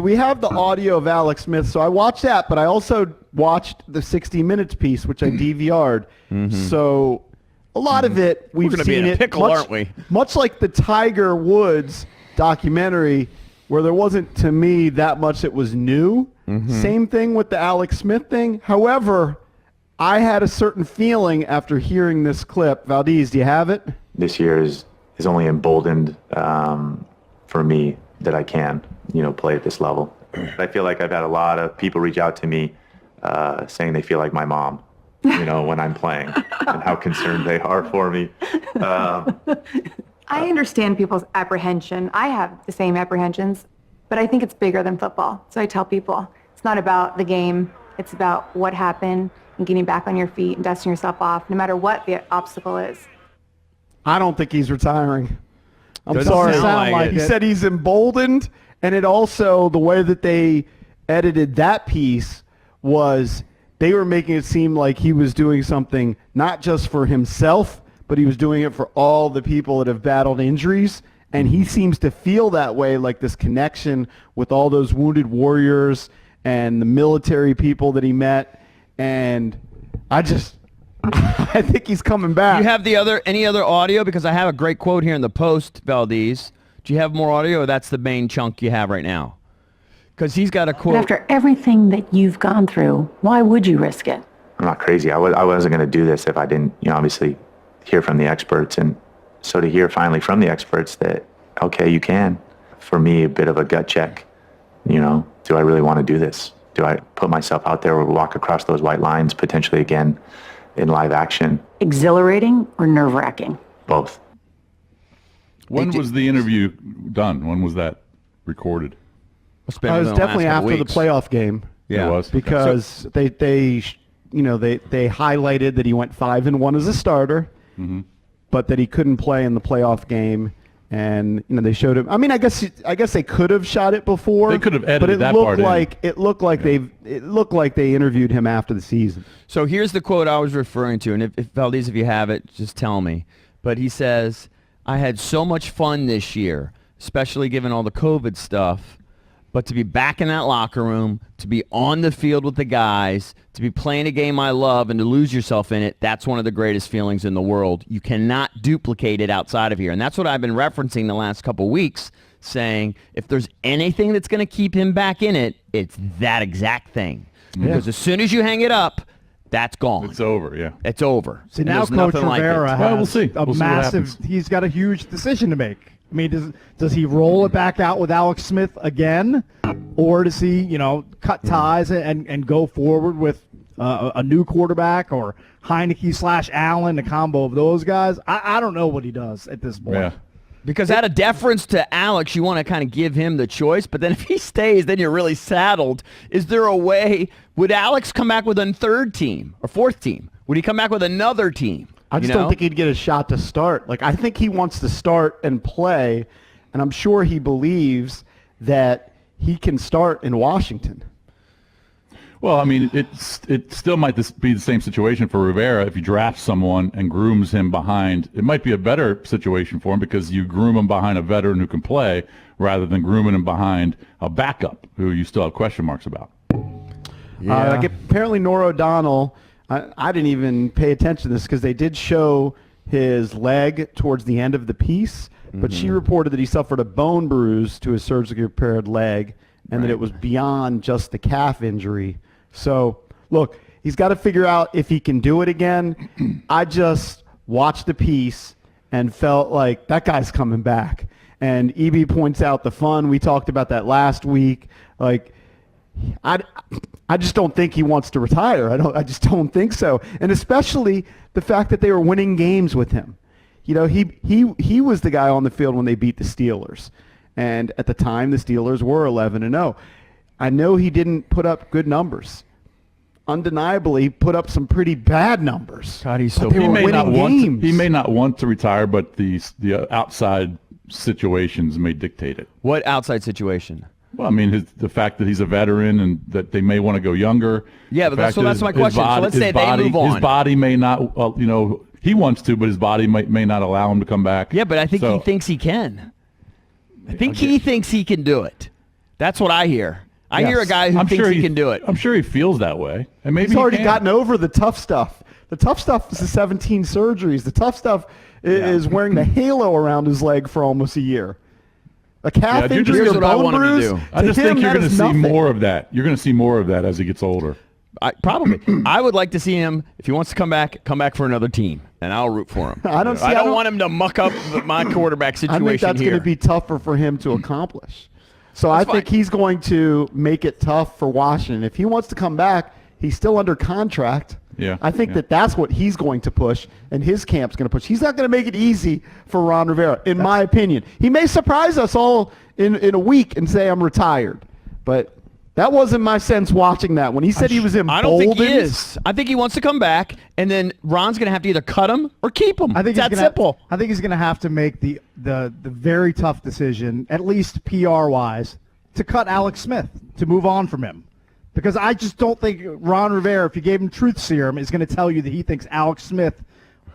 We have the audio of Alex Smith, so I watched that, but I also watched the 60 Minutes piece, which I DVR'd. So a lot of it, we've We're gonna seen be in a it, pickle, aren't we? Much like the Tiger Woods documentary, where there wasn't, to me, that much that was new. Same thing with the Alex Smith thing. However, I had a certain feeling after hearing this clip. Valdez, do you have it? This year is only emboldened for me that I can, play at this level. I feel like I've had a lot of people reach out to me saying they feel like my mom, when I'm playing, and how concerned they are for me. I understand people's apprehension. I have the same apprehensions, but I think it's bigger than football. So I tell people it's not about the game. It's about what happened and getting back on your feet and dusting yourself off, no matter what the obstacle is. I don't think he's retiring. I'm Doesn't sorry. sound like He it. said he's emboldened, and it also, the way that they edited that piece was they were making it seem like he was doing something not just for himself, but he was doing it for all the people that have battled injuries. And he seems to feel that way, like this connection with all those wounded warriors and the military people that he met. And I think he's coming back. Do you have any other audio? Because I have a great quote here in the Post, Valdez. Do you have more audio, or that's the main chunk you have right now? Because he's got a quote. But after everything that you've gone through, why would you risk it? I'm not crazy. I wasn't going to do this if I didn't, obviously hear from the experts. And so to hear finally from the experts that, okay, you can, for me, a bit of a gut check. Do I really want to do this? Do I put myself out there or walk across those white lines potentially again in live action? Exhilarating or nerve-wracking? Both. When was the interview done? When was that recorded? It's been It was within the definitely last couple after the weeks. playoff game. Yeah. It was? Because they highlighted that he went 5-1 as a starter, but that he couldn't play in the playoff game. And they showed him. I mean, I guess they could have shot it before. They could have edited but it that looked part in. like it looked like they interviewed him after the season. So here's the quote I was referring to, and if Valdez, if you have it, just tell me. But he says, "I had so much fun this year, especially given all the COVID stuff. But to be back in that locker room, to be on the field with the guys, to be playing a game I love and to lose yourself in it, that's one of the greatest feelings in the world. You cannot duplicate it outside of here." And that's what I've been referencing the last couple weeks, saying if there's anything that's going to keep him back in it, it's that exact thing. Because as soon as you hang it up, that's gone. It's over, yeah. It's over. See, And now there's Coach nothing like it. Rivera Well, we'll has see. a We'll see what massive, happens. he's got a huge decision to make. I mean, does he roll it back out with Alex Smith again, or does he, cut ties and go forward with a new quarterback or Heineke/Allen, a combo of those guys? I don't know what he does at this point. Yeah. Because out of deference to Alex, you want to kind of give him the choice. But then if he stays, then you're really saddled. Is there a way? Would Alex come back with a third team or fourth team? Would he come back with another team? I just don't think he'd get a shot to start. Like, I think he wants to start and play, and I'm sure he believes that he can start in Washington. Well, I mean, it still might be the same situation for Rivera if you draft someone and grooms him behind. It might be a better situation for him because you groom him behind a veteran who can play rather than grooming him behind a backup who you still have question marks about. Apparently Nora O'Donnell, I didn't even pay attention to this because they did show his leg towards the end of the piece, but she reported that he suffered a bone bruise to his surgically repaired leg and that it was beyond just the calf injury. So, look, he's got to figure out if he can do it again. I just watched the piece and felt like that guy's coming back. And EB points out the fun. We talked about that last week. Like, I just don't think he wants to retire. I just don't think so. And especially the fact that they were winning games with him. He was the guy on the field when they beat the Steelers. And at the time, the Steelers were 11-0. I know he didn't put up good numbers. Undeniably put up some pretty bad numbers. God, he's so But they He were may not winning want. games. He may not want to retire, but the outside situations may dictate it. What outside situation? Well, I mean, the fact that he's a veteran and that they may want to go younger. Yeah, The but fact that that's my question. So let's say they move on. His body may not, he wants to, but his body may not allow him to come back. Yeah, but I think So- he thinks he can. I think he thinks he can do it. That's what I hear. I hear a guy who thinks he can do it. I'm sure he feels that way, and maybe He's already can. gotten over the tough stuff. The tough stuff is the 17 surgeries. The tough stuff is wearing the halo around his leg for almost a year. A calf injury here's or what I bone want him to bruise. do. I just think you're going to see more of that. You're going to see more of that as he gets older. Probably. I would like to see him, if he wants to come back for another team, and I'll root for him. I don't want him to muck up my quarterback situation I think that's here. going to be tougher for him to accomplish. So I think he's going to make it tough for Washington. If he wants to come back, he's still under contract. Yeah, I think that's what he's going to push, and his camp's going to push. He's not going to make it easy for Ron Rivera, in my opinion. He may surprise us all in a week and say, I'm retired. But that wasn't my sense watching that. When he said he was emboldened. I don't think he is. I think he wants to come back, and then Ron's going to have to either cut him or keep him. I think it's that simple. I think he's going to have to make the very tough decision, at least PR-wise, to cut Alex Smith, to move on from him. Because I just don't think Ron Rivera, if you gave him truth serum, is going to tell you that he thinks Alex Smith,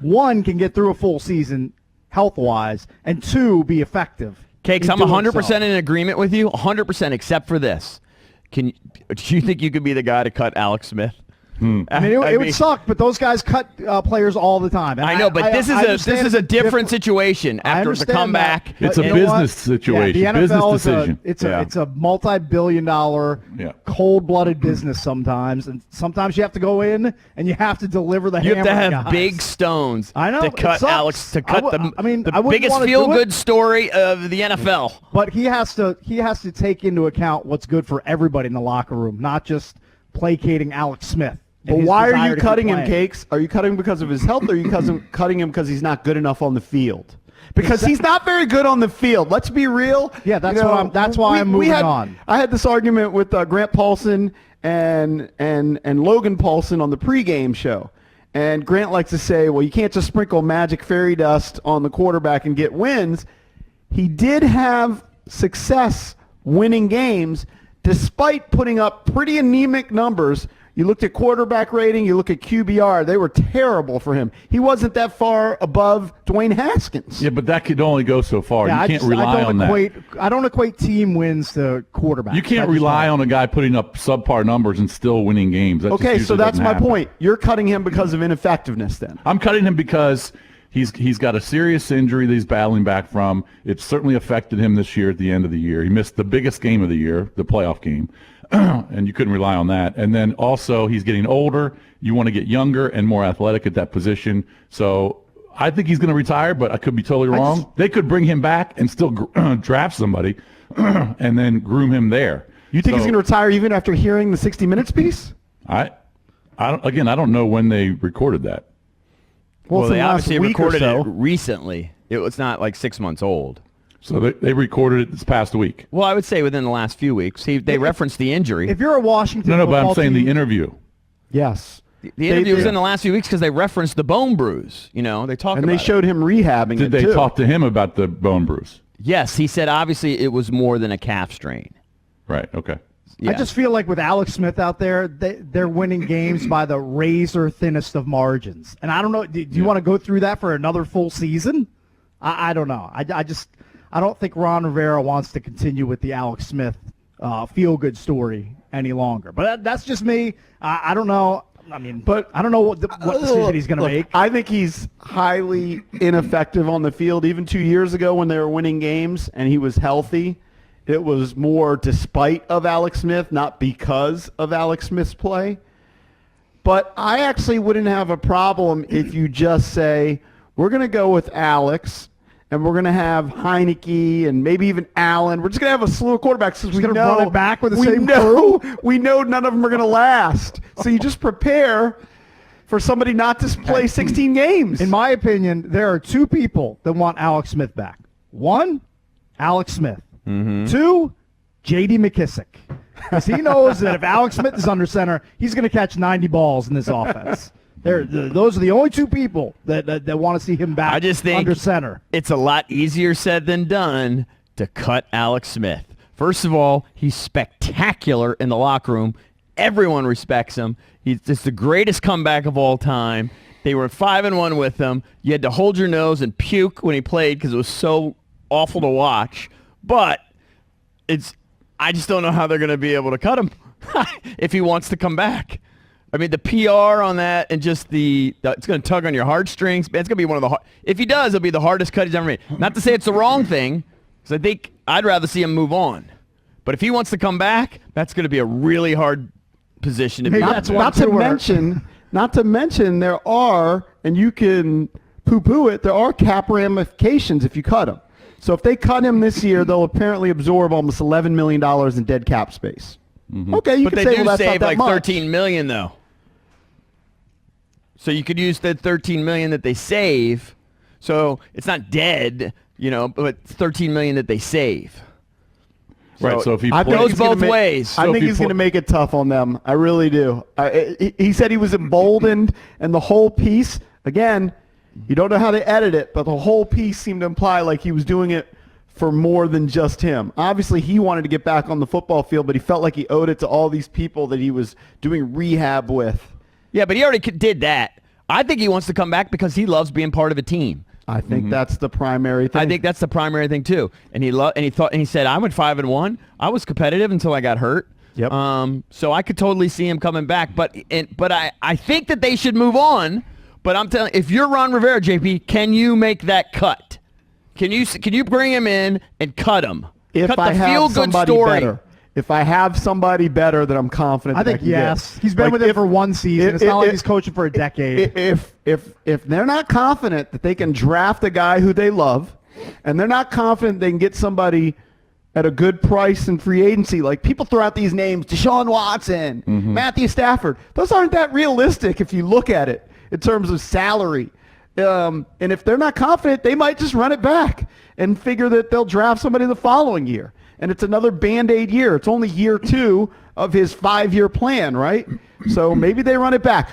one, can get through a full season health-wise, and two, be effective. Cakes, I'm 100% in agreement with you, 100% except for this. Do you think you could be the guy to cut Alex Smith? I mean, it would suck, but those guys cut players all the time. And I know, but this is a different situation after the comeback. It's a business situation. Yeah, the business NFL decision. It's a multi-billion-dollar, cold-blooded business sometimes, and sometimes you have to go in and you have to deliver the. You have to have guys. big stones. I know, to it cut sucks. Alex to cut I wouldn't the biggest wanna do feel-good it. story of the NFL. But he has to take into account what's good for everybody in the locker room, not just placating Alex Smith. But why are you cutting him, Cakes? Are you cutting him because of his health, or are you cutting him because he's not good enough on the field? Because he's not very good on the field. Let's be real. Yeah, that's why I'm moving on. I had this argument with Grant Paulson and Logan Paulson on the pregame show. And Grant likes to say, well, you can't just sprinkle magic fairy dust on the quarterback and get wins. He did have success winning games despite putting up pretty anemic numbers. You looked at quarterback rating, you look at QBR, they were terrible for him. He wasn't that far above Dwayne Haskins. Yeah, but that could only go so far. Yeah, you can't rely on that. I don't equate team wins to quarterback. You can't rely on a guy putting up subpar numbers and still winning games. That Okay, just so that's doesn't my happen. point. You're cutting him because of ineffectiveness then. I'm cutting him because he's got a serious injury that he's battling back from. It certainly affected him this year at the end of the year. He missed the biggest game of the year, the playoff game, and you couldn't rely on that. And then also he's getting older. You want to get younger and more athletic at that position. So I think he's going to retire, but I could be totally wrong. They could bring him back and still draft somebody and then groom him there. You think he's going to retire even after hearing the 60 Minutes piece? I don't know when they recorded that. Well, it's they the last obviously week or recorded so. it recently. It was not like 6 months old. So they recorded it this past week. Well, I would say within the last few weeks. They referenced the injury. If you're a Washington No, but I'm football saying team, the interview. Yes. The interview was in the last few weeks because they referenced the bone bruise. You know, they talked And about they showed him rehabbing Did it they too. talk to him about the bone bruise? Yes, he said obviously it was more than a calf strain. Right, okay. Yeah. I just feel like with Alex Smith out there, they're winning games by the razor thinnest of margins. And I don't know, do you want to go through that for another full season? I don't know. I don't think Ron Rivera wants to continue with the Alex Smith feel-good story any longer. But that's just me. I don't know. I mean, but I don't know what decision he's going to make. I think he's highly ineffective on the field. Even 2 years ago when they were winning games and he was healthy, it was more despite of Alex Smith, not because of Alex Smith's play. But I actually wouldn't have a problem if you just say, we're going to go with Alex, and we're going to have Heineke and maybe even Allen. We're just going to have a slew of quarterbacks because we gonna know run it back with the we same know we know none of them are going to last. So you just prepare for somebody not to play 16 games. In my opinion, there are two people that want Alex Smith back. One, Alex Smith. Two, J.D. McKissick. Because he knows that if Alex Smith is under center, he's going to catch 90 balls in this offense. Those are the only two people that want to see him back I just think under center. It's a lot easier said than done to cut Alex Smith. First of all, he's spectacular in the locker room. Everyone respects him. He's just the greatest comeback of all time. They were 5-1 with him. You had to hold your nose and puke when he played because it was so awful to watch. But I just don't know how they're going to be able to cut him if he wants to come back. I mean, the PR on that and just it's going to tug on your heartstrings. It's going to be one of the if he does, it'll be the hardest cut he's ever made. Not to say it's the wrong thing, because I think I'd rather see him move on. But if he wants to come back, that's going to be a really hard position to be in. That's Not to mention there are, and you can poo-poo it, there are cap ramifications if you cut him. So if they cut him this year, they'll apparently absorb almost $11 million in dead cap space. Okay, you But can they say, do well, that's save not like that much. $13 million, though. So you could use that $13 million that they save. So it's not dead, but it's $13 million that they save. Right. So if he I think goes he's gonna both ways. I So think if you he's going to make it tough on them. I really do. He said he was emboldened, and the whole piece, again, you don't know how they edit it, but the whole piece seemed to imply like he was doing it for more than just him. Obviously, he wanted to get back on the football field, but he felt like he owed it to all these people that he was doing rehab with. Yeah, but he already did that. I think he wants to come back because he loves being part of a team. I think that's the primary thing. I think that's the primary thing too. And he said, I went 5-1. I was competitive until I got hurt. Yep. So I could totally see him coming back. But I think that they should move on. But I'm telling you, if you're Ron Rivera, JP, can you make that cut? Can you bring him in and cut him? if cut I the have feel-good somebody story. better. If I have somebody better that I'm confident I that think can yes. get. He's been Like, with it for one season. It's not like he's coaching for a decade. If they're not confident that they can draft a guy who they love, and they're not confident they can get somebody at a good price in free agency, like people throw out these names, Deshaun Watson, Matthew Stafford. Those aren't that realistic if you look at it in terms of salary. And if they're not confident, they might just run it back and figure that they'll draft somebody the following year. And it's another Band-Aid year. It's only year 2 of his 5-year plan, right? So maybe they run it back.